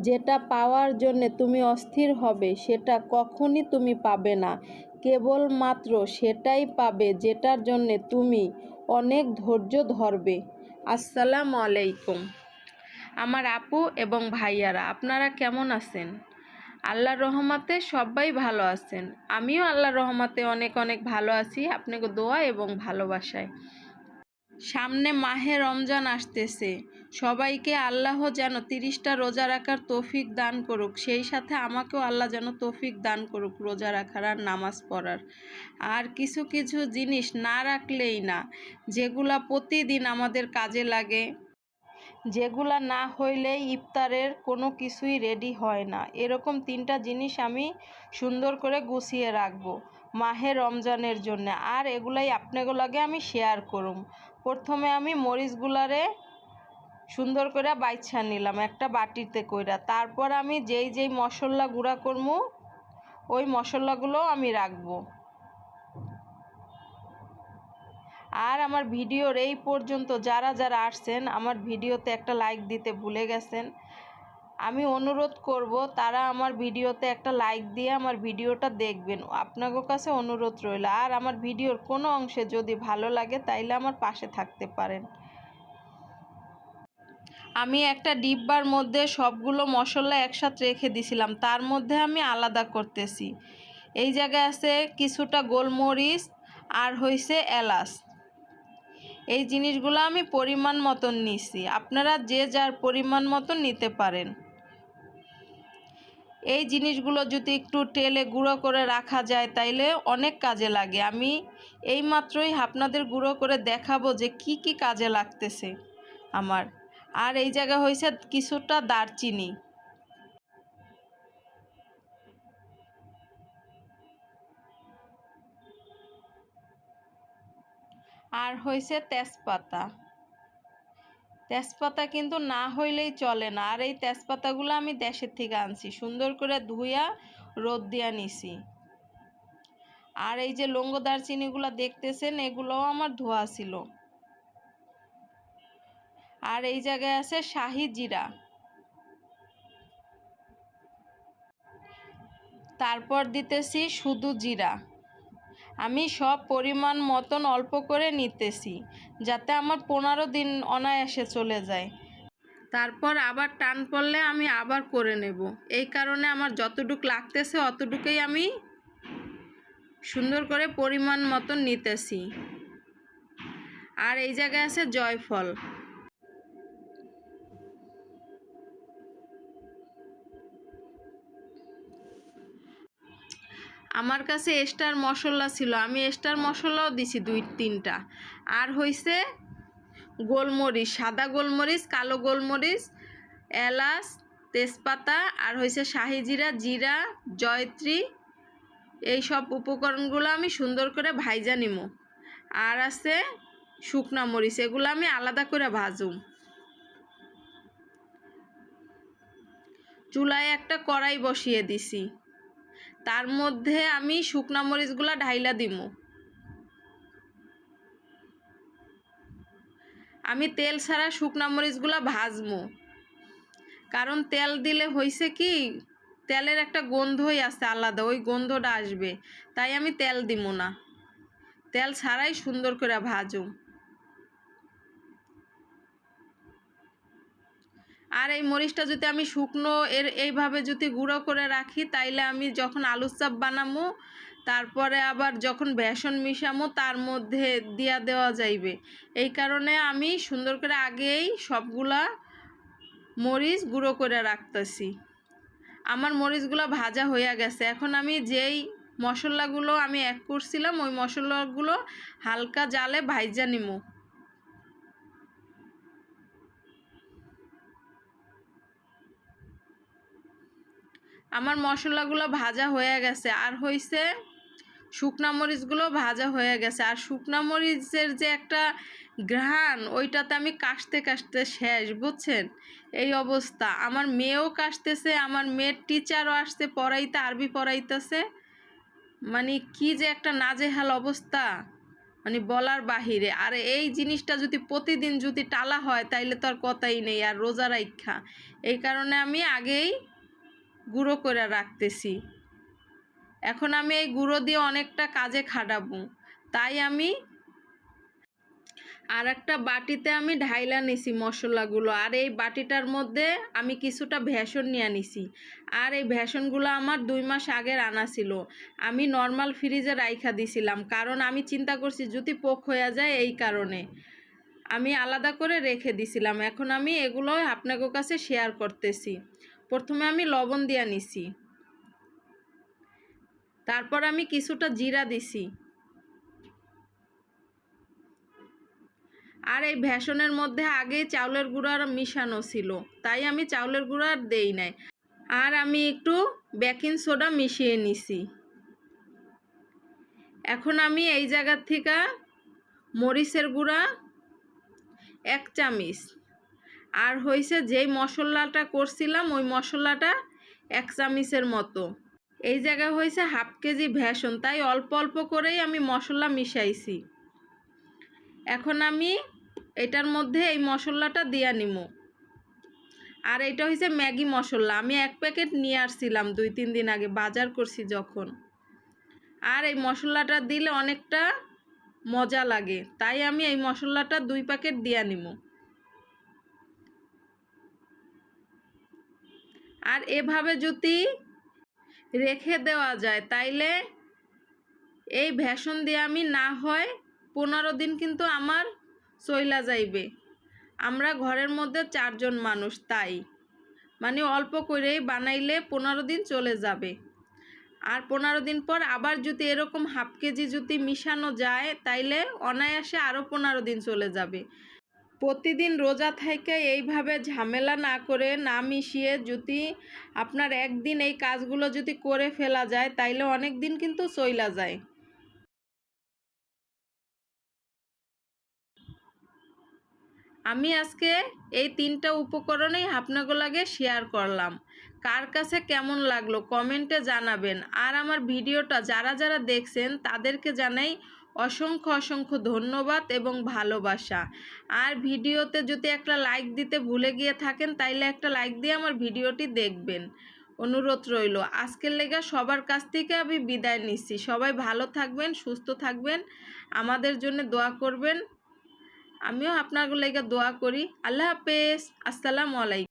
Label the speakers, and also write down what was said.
Speaker 1: যেটা পাওয়ার জন্যে তুমি অস্থির হবে সেটা কখনই তুমি পাবে না। কেবলমাত্র সেটাই পাবে যেটার জন্যে তুমি অনেক ধৈর্য ধরবে। আসসালামু আলাইকুম আমার আপু এবং ভাইয়ারা, আপনারা কেমন আছেন? আল্লাহর রহমতে সবাই ভালো আছেন। আমিও আল্লাহর রহমতে অনেক অনেক ভালো আছি, আপনাকে দোয়া এবং ভালোবাসায়। সামনে মাহে রমজান আসতেছে, সবাইকে আল্লাহ যেন 30টা রোজা রাখার তৌফিক দান করুক, সেই সাথে আমাকেও আল্লাহ যেন তৌফিক দান করুক রোজা রাখার আর নামাজ পড়ার। আর কিছু কিছু জিনিস না রাখলেই না, যেগুলা প্রতিদিন আমাদের কাজে লাগে, যেগুলা না হইলে ইফতারের কোনো কিছুই রেডি হয় না। এরকম 3টা জিনিস আমি সুন্দর করে গুছিয়ে রাখবো মাহে রমজানের জন্য, আর এগুলাই আপনাগুলোকে আমি শেয়ার করুম। প্রথমে আমি মরিচগুলারে সুন্দর করে বাইছা নিলাম একটা বাটিতে কইরা। তারপর আমি যেই যেই মশলা গুঁড়া করবো ওই মশলাগুলো আমি রাখবো। আর আমার ভিডিওর এই পর্যন্ত যারা যারা আসছেন, আমার ভিডিওতে একটা লাইক দিতে ভুলে গেছেন, আমি অনুরোধ করব তারা আমার ভিডিওতে একটা লাইক দিয়ে আমার ভিডিওটা দেখবেন। আপনাদের কাছে অনুরোধ রইল। আর আমার ভিডিওর কোনো অংশে যদি ভালো লাগে তাইলে আমার পাশে থাকতে পারেন। আমি একটা ডিব্বার মধ্যে সবগুলো মশলা একসাথে রেখে দিছিলাম, তার মধ্যে আমি আলাদা করতেছি। এই জায়গায় আছে কিছুটা গোলমরিচ আর হইছে এলাচ। এই জিনিসগুলো আমি পরিমাণ মতন নিছি, আপনারা যে যার পরিমাণ মতন নিতে পারেন। এই জিনিসগুলো যদি একটু তেলে গুঁড়ো করে রাখা যায় তাইলে অনেক কাজে লাগে। আমি এইমাত্রই আপনাদের গুঁড়ো করে দেখাবো যে কি কি কাজে লাগতেছে আমার। আর এই জায়গা হয়েছে কিছুটা দারচিনি, আর হয়েছে তেজপাতা। তেজপাতা কিন্তু না হইলেই চলে না। আর এই তেজপাতাগুলো আমি দেশের থেকে আনছি, সুন্দর করে ধুইয়া রোদ দিয়া নিছি। আর এই যে লৌঙ্গ দারচিনিগুলো দেখতেছেন, এগুলোও আমার ধোয়া ছিল। আর এই জায়গায় আছে শাহি জিরা। তারপর দিতেছি শুধু জিরা। আমি সব পরিমাণ মতন অল্প করে নিতেছি যাতে আমার 15 দিন অনায়াসে চলে যায়। তারপর আবার টান পড়লে আমি আবার করে নেব। এই কারণে আমার যতটুক লাগতেছে অতটুকুই আমি সুন্দর করে পরিমাণ মতন নিতেছি। আর এই জায়গায় আছে জয়ফল। আমার কাছে স্টার মশলা ছিল, আমি স্টার মশলাও দিছি 2-3টা। আর হইছে গোলমরিচ, সাদা গোলমরিচ, কালো গোলমরিচ, এলাচ, তেজপাতা, আর হইছে শাহি জিরা, জিরা, জয়ত্রী। এই সব উপকরণগুলো আমি সুন্দর করে ভাইজা নিমু। আর আছে শুকনা মরিচ, এগুলো আমি আলাদা করে ভাজুম। চুলায় একটা কড়াই বসিয়ে দিছি, তার মধ্যে আমি শুকনা মরিচগুলো ঢাইলা দিমু। আমি তেল ছাড়া শুকনা মরিচগুলো ভাজমু, কারণ তেল দিলে হইছে কি তেলের একটা গন্ধই আছে আলাদা, ওই গন্ধটা আসবে, তাই আমি তেল দিমু না। তেল ছাড়াই সুন্দর করে ভাজুম। আর এই মরিচটা যদি আমি শুকনো এইভাবে যদি গুঁড়ো করে রাখি তাইলে আমি যখন আলুর চাপ বানামু, তারপরে আবার যখন বেসন মিশামু তার মধ্যে দেওয়া যাইবে। এই কারণে আমি সুন্দর করে আগেই সবগুলা মরিচ গুঁড়ো করে রাখতেছি। আমার মরিচগুলো ভাজা হয়ে গেছে। এখন আমি যেই মশলাগুলো আমি অ্যাড করছিলাম ওই মশলাগুলো হালকা জালে ভাইজা নিমু। আমার মশলাগুলো ভাজা হয়ে গেছে। আর হইছে শুকনা মরিচগুলো ভাজা হয়ে গেছে। আর শুকনা মরিচের যে একটা ঘ্রাণ, ওইটাতে আমি কাশতে কাশতে শেষ, বুঝছেন? এই অবস্থা। আমার মেয়েও কাশতেছে, আমার মেয়ের টিচারও আসছে পড়াইতে, আরবি পড়াইতেছে। মানে কি যে একটা নাজেহাল অবস্থা। মানে বলার বাহিরে। আর এই জিনিসটা যদি প্রতিদিন যদি টালা হয় তাইলে তো আর কথাই নেই, আর রোজা রাখা। এই কারণে আমি আগেই গুঁড়ো করে রাখতেছি। এখন আমি এই গুঁড়ো দিয়ে অনেকটা কাজে খাটাবো, তাই আমি আর একটা বাটিতে আমি ঢাইলা নিছি মশলাগুলো। আর এই বাটিটার মধ্যে আমি কিছুটা ভেষণ নিয়ে নিছি। আর এই ভেষণগুলো আমার 2 মাস আগের আনা ছিল। আমি নর্মাল ফ্রিজে রাইখা দিছিলাম, কারণ আমি চিন্তা করছি যদি পোক হয়ে যায়, এই কারণে আমি আলাদা করে রেখে দিছিলাম। এখন আমি এগুলো আপনাদের কাছে শেয়ার করতেছি। প্রথমে আমি লবণ দিয়ে নিছি, তারপর আমি কিছুটা জিরা দিছি। আর এই ভেষণের মধ্যে আগে চাউলের গুঁড়া মিশানো ছিল, তাই আমি চাউলের গুঁড়া আর দেই নাই। আর আমি একটু বেকিং সোডা মিশিয়ে নিছি। এখন আমি এই জায়গার থেকে মরিচের গুঁড়া 1 চামচ, আর হয়েছে যেই মশলাটা করছিলাম ওই মশলাটা 1 চামচের মতো। এই জায়গায় হয়েছে 1/2 কেজি ভেষণ, তাই অল্প অল্প করেই আমি মশলা মিশাইছি। এখন আমি এটার মধ্যে এই মশলাটা দিয়া নিব। আর এটা হয়েছে ম্যাগি মশলা, আমি 1 প্যাকেট নিয়ে আসছিলাম 2-3 দিন আগে, বাজার করছি যখন। আর এই মশলাটা দিলে অনেকটা মজা লাগে, তাই আমি এই মশলাটা 2 প্যাকেট দিয়া নিব। আর এভাবে যদি রেখে দেওয়া যায় তাইলে এই ভেষণ দিয়ে আমি না হয় 15 দিন কিন্তু আমার চইলা যাইবে। আমরা ঘরের মধ্যে 4 জন মানুষ, তাই মানে অল্প করেই বানাইলে 15 দিন চলে যাবে। আর 15 দিন পর আবার যদি এরকম 1/2 কেজি যদি মিশানো যায় তাইলে অনায়াসে আরও 15 দিন চলে যাবে। প্রতিদিন রোজা থেকে এইভাবে ঝামেলা না করে, না মিশিয়ে যদি আপনার একদিন এই কাজগুলো যদি করে ফেলা যায় তাইলে অনেক দিন কিন্তু চইলা যায়। আমি আজকে এই 3টা উপকরণেই আপনাদের লাগে শেয়ার করলাম। কার কাছে কেমন লাগলো কমেন্টে জানাবেন। আর আমার ভিডিওটা যারা যারা দেখছেন তাদেরকে জানাই অসংখ্য অসংখ্য ধন্যবাদ এবং ভালোবাসা। আর ভিডিওতে যদি একটা লাইক দিতে ভুলে গিয়ে থাকেন তাইলে একটা লাইক দিয়ে আমার ভিডিওটি দেখবেন, অনুরোধ রইল। আজকের লেগে সবার কাছ থেকে আমি বিদায় নিচ্ছি। সবাই ভালো থাকবেন, সুস্থ থাকবেন, আমাদের জন্য দোয়া করবেন। আমিও আপনার লেগে দোয়া করি। আল্লাহ হাফেজ, আসসালামু আলাইকুম।